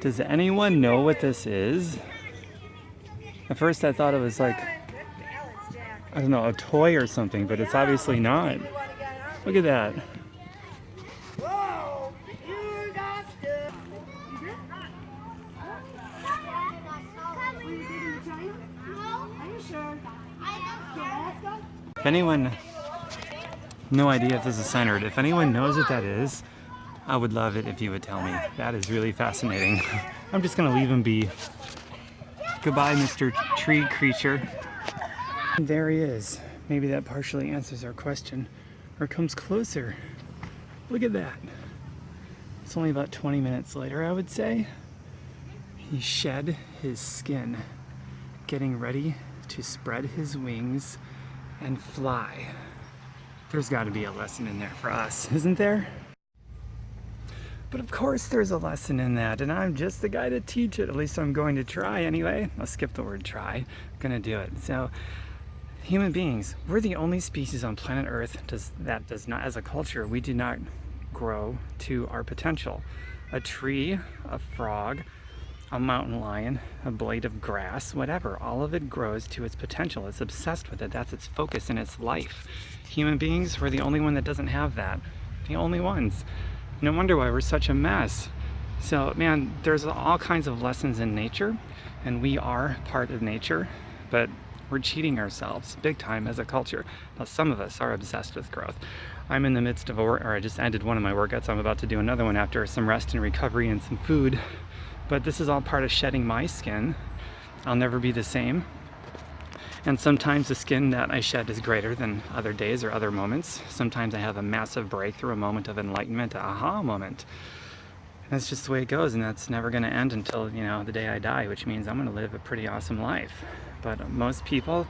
Does anyone know what this is? At first I thought it was like, I don't know, a toy or something, but it's obviously not. Look at that. If anyone, no idea if this is centered, if anyone knows what that is, I would love it if you would tell me. That is really fascinating. I'm just gonna leave him be. Goodbye, Mr. Tree Creature. There he is. Maybe that partially answers our question, or comes closer. Look at that. It's only about 20 minutes later, I would say. He shed his skin, getting ready to spread his wings and fly. There's got to be a lesson in there for us, isn't there? But of course there's a lesson in that, and I'm just the guy to teach it. At least I'm going to try anyway. I'll skip the word try. I'm gonna do it. So, human beings, we're the only species on planet Earth that does not, as a culture, we do not grow to our potential. A tree, a frog, a mountain lion, a blade of grass, whatever, all of it grows to its potential. It's obsessed with it. That's its focus in its life. Human beings, we're the only one that doesn't have that. The only ones. No wonder why we're such a mess. So, man, there's all kinds of lessons in nature, and we are part of nature, but we're cheating ourselves big time as a culture. Now, some of us are obsessed with growth. I'm in the midst of I just ended one of my workouts. I'm about to do another one after some rest and recovery and some food. But this is all part of shedding my skin. I'll never be the same. And sometimes the skin that I shed is greater than other days or other moments. Sometimes I have a massive breakthrough, a moment of enlightenment, an aha moment. And that's just the way it goes, and that's never going to end until, the day I die, which means I'm going to live a pretty awesome life. But most people,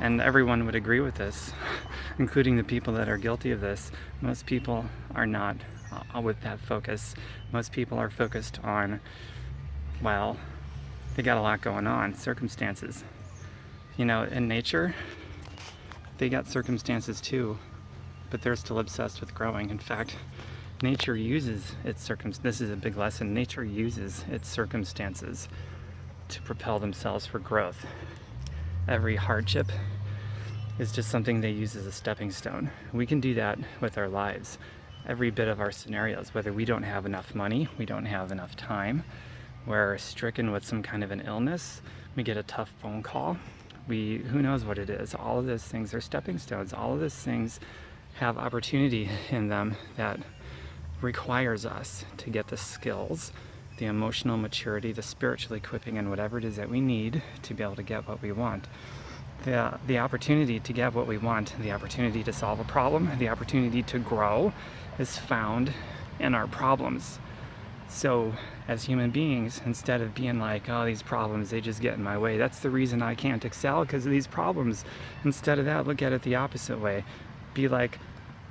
and everyone would agree with this, including the people that are guilty of this, most people are not with that focus. Most people are focused on, well, they got a lot going on, circumstances. In nature, they got circumstances too, but they're still obsessed with growing. In fact, nature uses its this is a big lesson, nature uses its circumstances to propel themselves for growth. Every hardship is just something they use as a stepping stone. We can do that with our lives. Every bit of our scenarios, whether we don't have enough money, we don't have enough time, we're stricken with some kind of an illness, we get a tough phone call, who knows what it is. All of those things are stepping stones. All of those things have opportunity in them that requires us to get the skills, the emotional maturity, the spiritual equipping, and whatever it is that we need to be able to get what we want. The opportunity to get what we want, the opportunity to solve a problem, the opportunity to grow is found in our problems. So as human beings, instead of being like, oh, these problems, they just get in my way, that's the reason I can't excel, because of these problems. Instead of that, look at it the opposite way. Be like,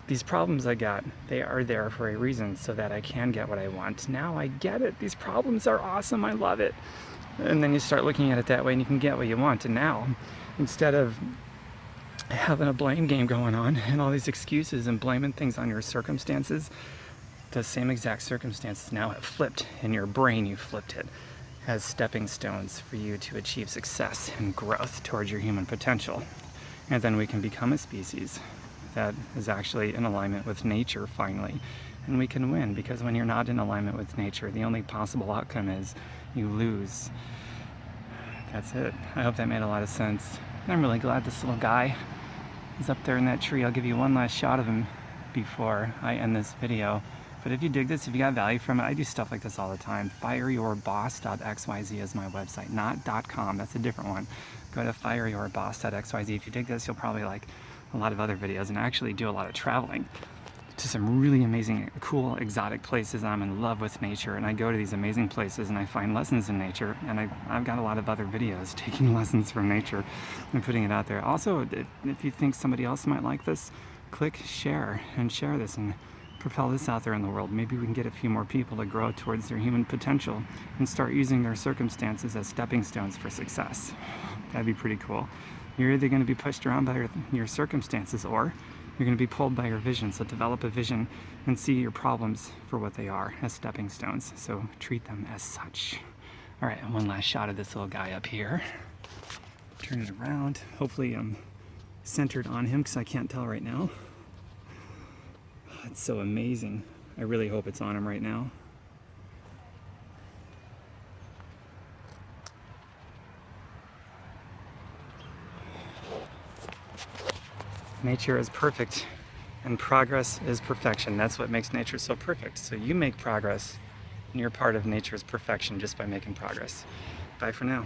these problems I got, they are there for a reason so that I can get what I want. Now I get it. These problems are awesome. I love it. And then you start looking at it that way and you can get what you want. And now, instead of having a blame game going on and all these excuses and blaming things on your circumstances, the same exact circumstances now have flipped in your brain. You flipped it as stepping stones for you to achieve success and growth towards your human potential. And then we can become a species that is actually in alignment with nature finally. And we can win, because when you're not in alignment with nature, the only possible outcome is you lose. That's it. I hope that made a lot of sense. And I'm really glad this little guy is up there in that tree. I'll give you one last shot of him before I end this video. But if you dig this, if you got value from it, I do stuff like this all the time. Fireyourboss.xyz is my website, not .com. That's a different one. Go to fireyourboss.xyz. If you dig this, you'll probably like a lot of other videos, and I actually do a lot of traveling to some really amazing, cool, exotic places. I'm in love with nature, and I go to these amazing places and I find lessons in nature, and I've got a lot of other videos taking lessons from nature and putting it out there. Also, if you think somebody else might like this, click share and share this and propel this out there in the world. Maybe we can get a few more people to grow towards their human potential and start using their circumstances as stepping stones for success. That'd be pretty cool. You're either going to be pushed around by your circumstances, or You're going to be pulled by your vision, so develop a vision and see your problems for what they are, as stepping stones. So treat them as such. All right, and one last shot of this little guy up here. Turn it around. Hopefully I'm centered on him because I can't tell right now. It's so amazing. I really hope it's on him right now. Nature is perfect, and progress is perfection. That's what makes nature so perfect. So you make progress, and you're part of nature's perfection just by making progress. Bye for now.